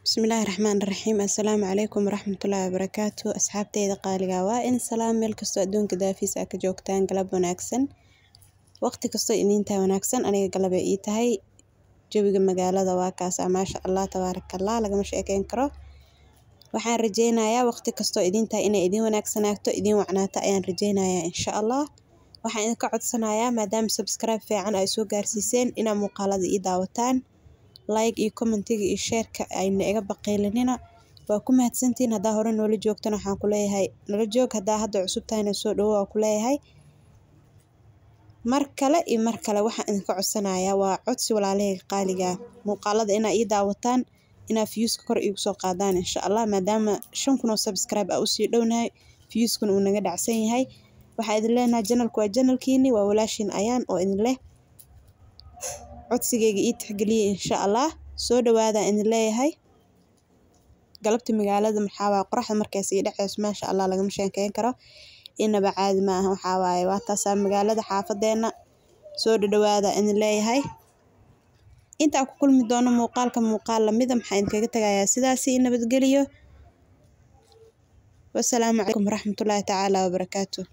بسم الله الرحمن الرحيم. السلام عليكم ورحمة الله وبركاته. أصحابتي قالقا وإن سلام ميل كستو أدونك دافيس أكا جوجتان قلب وناكسن وقت كستو إنينتا وناكسن أنا قلب إيتاهي جوجا مقالة واكاسا ما شاء الله تبارك الله لقا مش أكين كرو waxaan rajeynayaa waqti kasto idinta inay idin wanaagsanaato idin wacnaata ayaan rajeynayaa insha Allah waxaan idinka codsanayaa maadaama subscribe fiican ay soo gaarsiiseen ina muuqaalada ii daawataan like iyo commentiga iyo share-ka ayna iga baqaylinina waa ku mahadsantiin hadaa hore noola joogtana waxaan ku leeyahay nala joog hadaa hadda cusub tahayna soo dhawow ku leeyahay mar kale waxaan idinka codsanayaa waa codsi walaalahey qaaliga muuqaalada ina ii daawataan ina views kor igu soo qaadaan insha Allah maadaama 5,000 oo subscribe ah u sii dhownahay viewskuna uu naga dhacsan yahay waxa idin leenahay channelku waa channelkiini waa walaashin ayaan oo idin leh codsigeyga ii tixgeliye insha Allah soo dhawaada idin leeyahay galabta magaalada maxaa waa qoraxda markaas ii dhacayso ma sha Allah laga sheekeyn karo inaba caadi ma aha waxa waaye waa taas magaalada xaafadeena soo dhawaada idin leeyahay inta ku kulmi doono muuqaal lamida maxaan kaga tagayaa sidaas nabadgeliyo wassalaamu calaykum waraxmatullaahi tacaala wabarakaatuh.